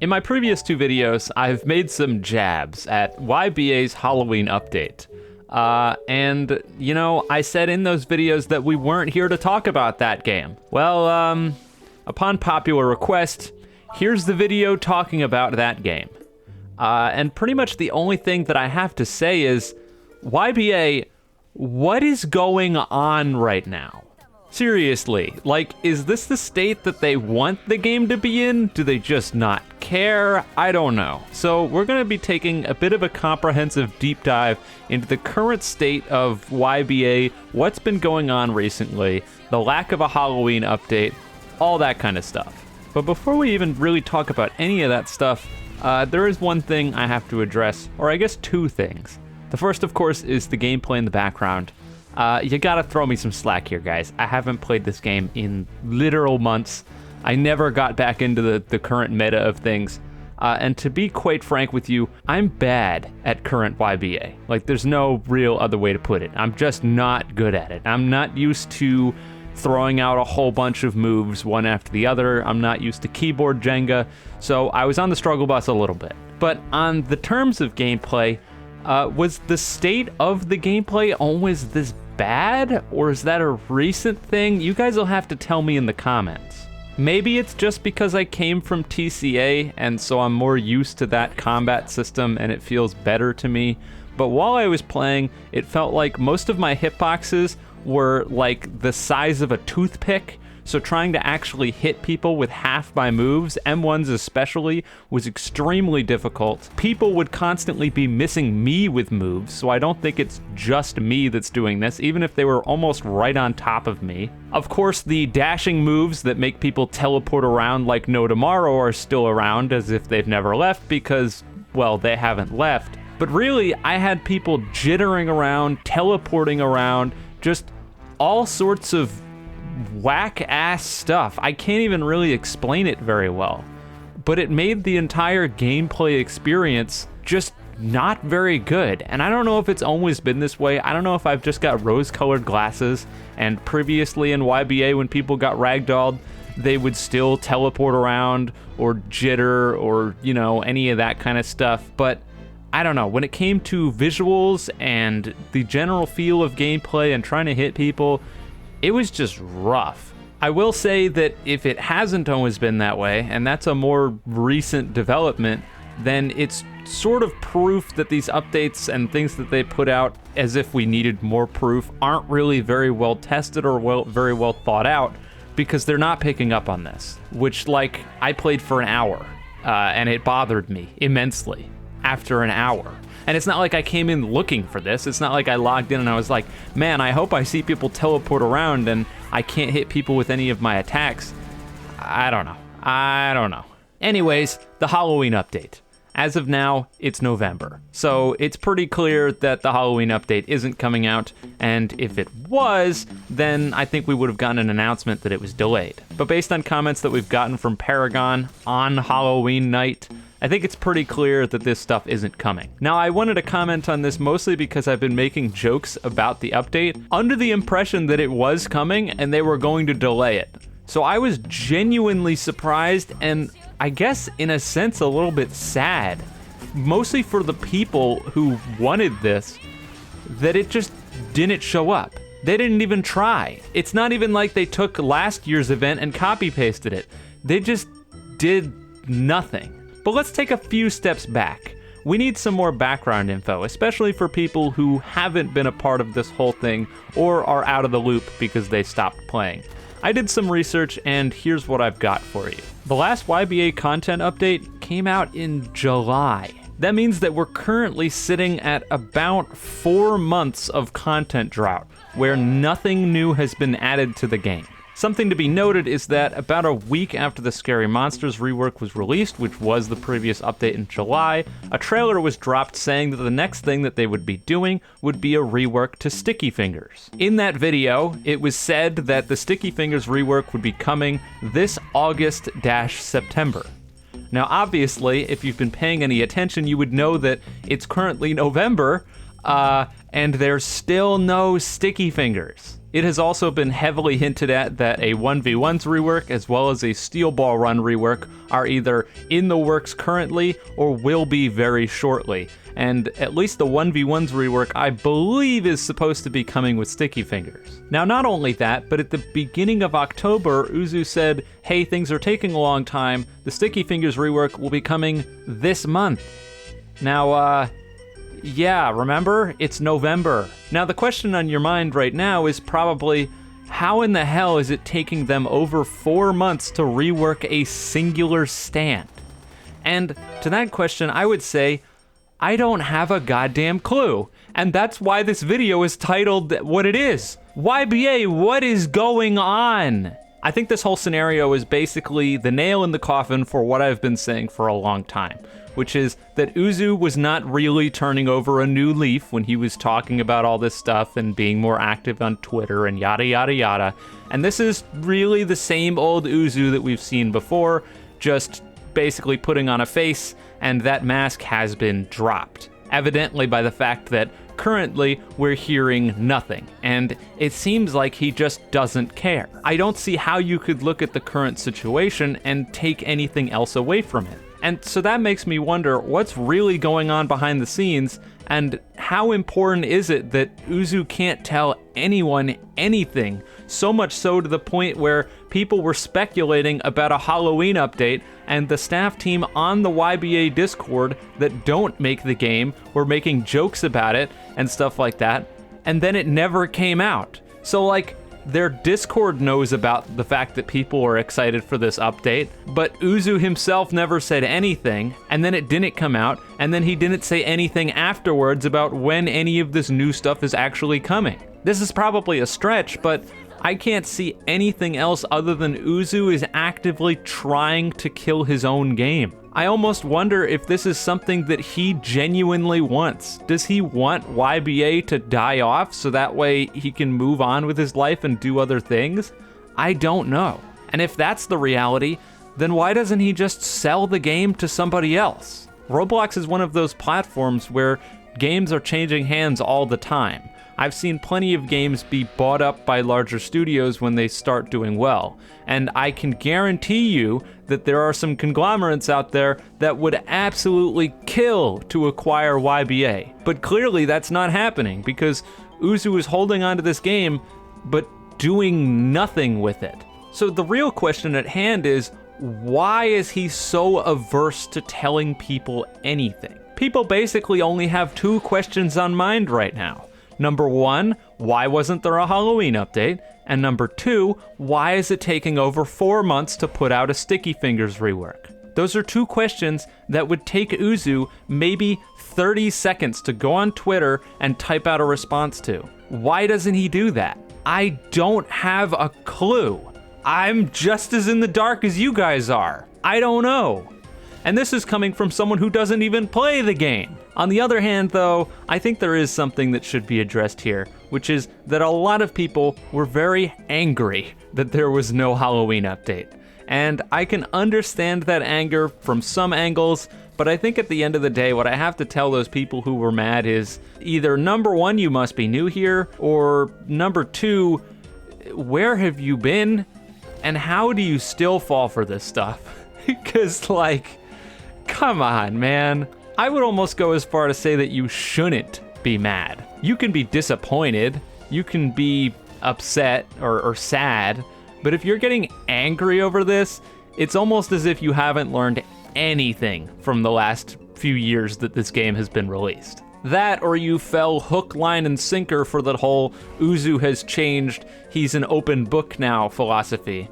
In my previous two videos, I've made some jabs at YBA's Halloween update. And, you know, I said in those videos that we weren't here to talk about that game. Well, upon popular request, here's the video talking about that game. And pretty much the only thing that I have to say is, YBA, what is going on right now? Seriously, like, is this the state that they want the game to be in? Do they just not care? I don't know. So we're going to be taking a bit of a comprehensive deep dive into the current state of YBA, what's been going on recently, the lack of a Halloween update, all that kind of stuff. But before we even really talk about any of that stuff, there is one thing I have to address, or I guess two things. The first, of course, is the gameplay in the background. You gotta throw me some slack here, guys. I haven't played this game in literal months. I never got back into the current meta of things. And to be quite frank with you, I'm bad at current YBA. Like, there's no real other way to put it. I'm just not good at it. I'm not used to throwing out a whole bunch of moves one after the other. I'm not used to keyboard Jenga. So I was on the struggle bus a little bit. But on the terms of gameplay, was the state of the gameplay always this bad, or is that a recent thing? You guys will have to tell me in the comments. Maybe it's just because I came from TCA and so I'm more used to that combat system and it feels better to me. But while I was playing, it felt like most of my hitboxes were like the size of a toothpick. So trying to actually hit people with half my moves, M1s especially, was extremely difficult. People would constantly be missing me with moves, so I don't think it's just me that's doing this, even if they were almost right on top of me. Of course, the dashing moves that make people teleport around like no tomorrow are still around as if they've never left because, well, they haven't left. But really, I had people jittering around, teleporting around, just all sorts of whack-ass stuff. I can't even really explain it very well. But it made the entire gameplay experience just not very good. And I don't know if it's always been this way. I don't know if I've just got rose-colored glasses, and previously in YBA when people got ragdolled, they would still teleport around or jitter or, you know, any of that kind of stuff. But I don't know, when it came to visuals and the general feel of gameplay and trying to hit people, it was just rough. I will say that if it hasn't always been that way, and that's a more recent development, then it's sort of proof that these updates and things that they put out, as if we needed more proof, aren't really very well tested or very well thought out, because they're not picking up on this. Which, like, I played for an hour, and it bothered me immensely after an hour. And it's not like I came in looking for this. It's not like I logged in and I was like, man, I hope I see people teleport around and I can't hit people with any of my attacks. I don't know. Anyways, the Halloween update. As of now, it's November. So it's pretty clear that the Halloween update isn't coming out. And if it was, then I think we would have gotten an announcement that it was delayed. But based on comments that we've gotten from Paragon on Halloween night, I think it's pretty clear that this stuff isn't coming. Now, I wanted to comment on this mostly because I've been making jokes about the update under the impression that it was coming and they were going to delay it. So I was genuinely surprised and I guess in a sense a little bit sad, mostly for the people who wanted this, that it just didn't show up. They didn't even try. It's not even like they took last year's event and copy pasted it. They just did nothing. But let's take a few steps back. We need some more background info, especially for people who haven't been a part of this whole thing or are out of the loop because they stopped playing. I did some research and here's what I've got for you. The last YBA content update came out in July. That means that we're currently sitting at about 4 months of content drought, where nothing new has been added to the game. Something to be noted is that about a week after the Scary Monsters rework was released, which was the previous update in July, a trailer was dropped saying that the next thing that they would be doing would be a rework to Sticky Fingers. In that video, it was said that the Sticky Fingers rework would be coming this August-September. Now, obviously, if you've been paying any attention, you would know that it's currently November, and there's still no Sticky Fingers. It has also been heavily hinted at that a 1v1s rework as well as a Steel Ball Run rework are either in the works currently or will be very shortly. And at least the 1v1s rework, I believe, is supposed to be coming with Sticky Fingers. Now, not only that, but at the beginning of October, Uzu said, hey, things are taking a long time. The Sticky Fingers rework will be coming this month. Now, yeah, remember? It's November. Now, the question on your mind right now is probably, how in the hell is it taking them over 4 months to rework a singular stand? And to that question, I would say, I don't have a goddamn clue. And that's why this video is titled what it is. YBA, what is going on? I think this whole scenario is basically the nail in the coffin for what I've been saying for a long time, which is that Uzu was not really turning over a new leaf when he was talking about all this stuff and being more active on Twitter and yada yada yada. And this is really the same old Uzu that we've seen before, just basically putting on a face, and that mask has been dropped. Evidently by the fact that currently we're hearing nothing, and it seems like he just doesn't care. I don't see how you could look at the current situation and take anything else away from it. And so that makes me wonder what's really going on behind the scenes, and how important is it that Uzu can't tell anyone anything, so much so to the point where people were speculating about a Halloween update, and the staff team on the YBA Discord that don't make the game were making jokes about it and stuff like that, and then it never came out. So like, their Discord knows about the fact that people are excited for this update, but Uzu himself never said anything, and then it didn't come out, and then he didn't say anything afterwards about when any of this new stuff is actually coming. This is probably a stretch, but I can't see anything else other than Uzu is actively trying to kill his own game. I almost wonder if this is something that he genuinely wants. Does he want YBA to die off so that way he can move on with his life and do other things? I don't know. And if that's the reality, then why doesn't he just sell the game to somebody else? Roblox is one of those platforms where games are changing hands all the time. I've seen plenty of games be bought up by larger studios when they start doing well, and I can guarantee you that there are some conglomerates out there that would absolutely kill to acquire YBA. But clearly that's not happening because Uzu is holding onto this game, but doing nothing with it. So the real question at hand is, why is he so averse to telling people anything? People basically only have 2 questions on mind right now. Number 1, why wasn't there a Halloween update? And number 2, why is it taking over 4 months to put out a Sticky Fingers rework? Those are 2 questions that would take Uzu maybe 30 seconds to go on Twitter and type out a response to. Why doesn't he do that? I don't have a clue. I'm just as in the dark as you guys are. I don't know. And this is coming from someone who doesn't even play the game. On the other hand, though, I think there is something that should be addressed here, which is that a lot of people were very angry that there was no Halloween update. And I can understand that anger from some angles, but I think at the end of the day, what I have to tell those people who were mad is either number 1, you must be new here, or number 2, where have you been? And how do you still fall for this stuff? Because, like, come on, man. I would almost go as far to say that you shouldn't be mad. You can be disappointed, you can be upset or sad, but if you're getting angry over this, it's almost as if you haven't learned anything from the last few years that this game has been released. That, or you fell hook, line, and sinker for the whole Uzu has changed, he's an open book now philosophy.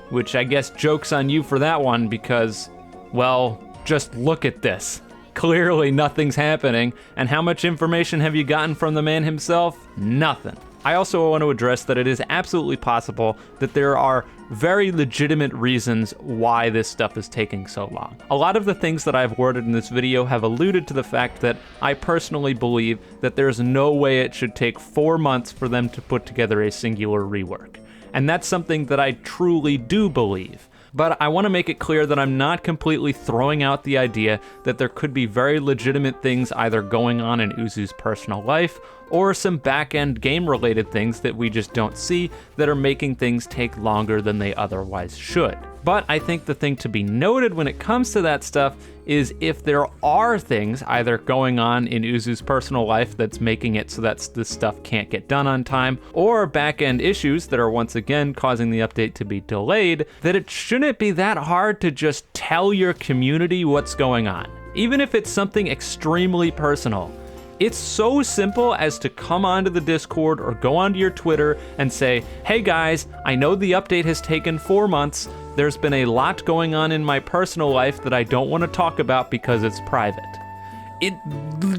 Which I guess joke's on you for that one because, well, just look at this. Clearly nothing's happening, and how much information have you gotten from the man himself? Nothing. I also want to address that it is absolutely possible that there are very legitimate reasons why this stuff is taking so long. A lot of the things that I've worded in this video have alluded to the fact that I personally believe that there's no way it should take 4 months for them to put together a singular rework. And that's something that I truly do believe. But I want to make it clear that I'm not completely throwing out the idea that there could be very legitimate things either going on in Uzu's personal life or some back-end game-related things that we just don't see that are making things take longer than they otherwise should. But I think the thing to be noted when it comes to that stuff is if there are things either going on in Uzu's personal life that's making it so that this stuff can't get done on time, or back-end issues that are once again causing the update to be delayed, that it shouldn't be that hard to just tell your community what's going on. Even if it's something extremely personal. It's so simple as to come onto the Discord or go onto your Twitter and say, hey guys, I know the update has taken 4 months. There's been a lot going on in my personal life that I don't want to talk about because it's private. It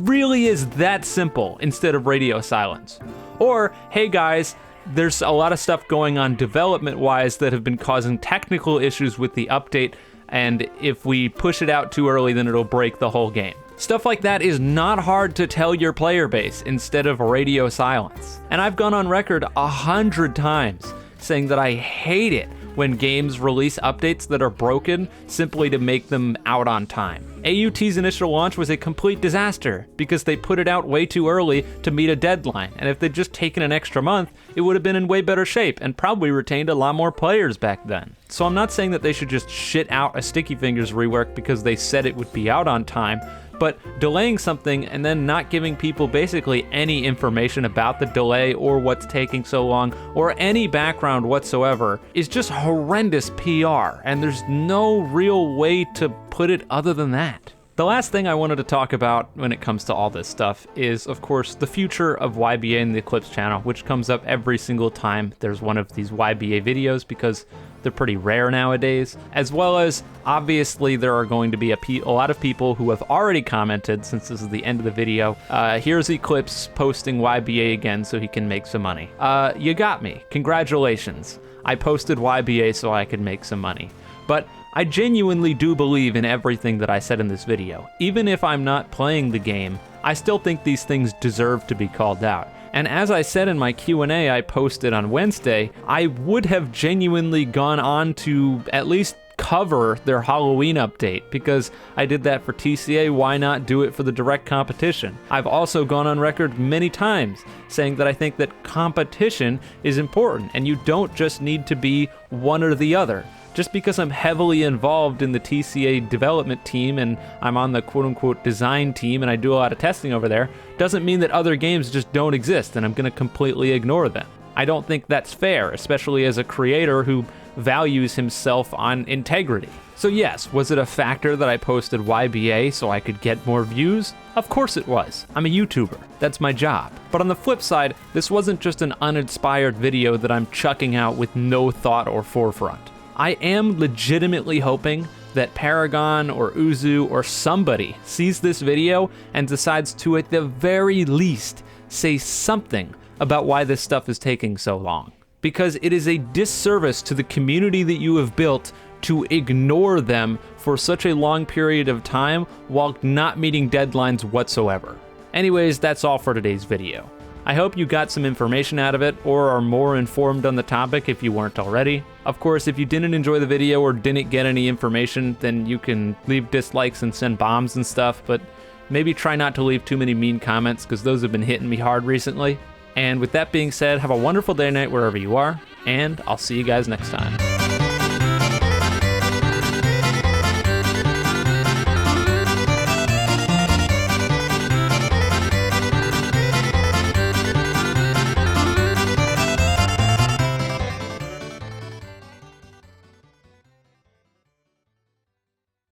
really is that simple instead of radio silence. Or, hey guys, there's a lot of stuff going on development-wise that have been causing technical issues with the update, and if we push it out too early, then it'll break the whole game. Stuff like that is not hard to tell your player base instead of radio silence. And I've gone on record 100 times saying that I hate it when games release updates that are broken simply to make them out on time. AUT's initial launch was a complete disaster because they put it out way too early to meet a deadline, and if they'd just taken an extra month, it would have been in way better shape and probably retained a lot more players back then. So I'm not saying that they should just shit out a Sticky Fingers rework because they said it would be out on time, but delaying something and then not giving people basically any information about the delay or what's taking so long or any background whatsoever is just horrendous PR, and there's no real way to put it other than that. The last thing I wanted to talk about when it comes to all this stuff is, of course, the future of YBA and the Eclipse channel, which comes up every single time there's one of these YBA videos because they're pretty rare nowadays, as well as, obviously, there are going to be a lot of people who have already commented since this is the end of the video. Here's Eclipse posting YBA again so he can make some money. You got me. Congratulations. I posted YBA so I could make some money. But I genuinely do believe in everything that I said in this video. Even if I'm not playing the game, I still think these things deserve to be called out. And as I said in my Q&A I posted on Wednesday, I would have genuinely gone on to at least cover their Halloween update, because I did that for TCA, why not do it for the direct competition? I've also gone on record many times saying that I think that competition is important, and you don't just need to be one or the other. Just because I'm heavily involved in the TCA development team and I'm on the quote-unquote design team and I do a lot of testing over there, doesn't mean that other games just don't exist and I'm going to completely ignore them. I don't think that's fair, especially as a creator who values himself on integrity. So yes, was it a factor that I posted YBA so I could get more views? Of course it was. I'm a YouTuber. That's my job. But on the flip side, this wasn't just an uninspired video that I'm chucking out with no thought or forefront. I am legitimately hoping that Paragon or Uzu or somebody sees this video and decides to, at the very least, say something about why this stuff is taking so long. Because it is a disservice to the community that you have built to ignore them for such a long period of time while not meeting deadlines whatsoever. Anyways, that's all for today's video. I hope you got some information out of it or are more informed on the topic if you weren't already. Of course, if you didn't enjoy the video or didn't get any information, then you can leave dislikes and send bombs and stuff, but maybe try not to leave too many mean comments because those have been hitting me hard recently. And with that being said, have a wonderful day or night wherever you are, and I'll see you guys next time.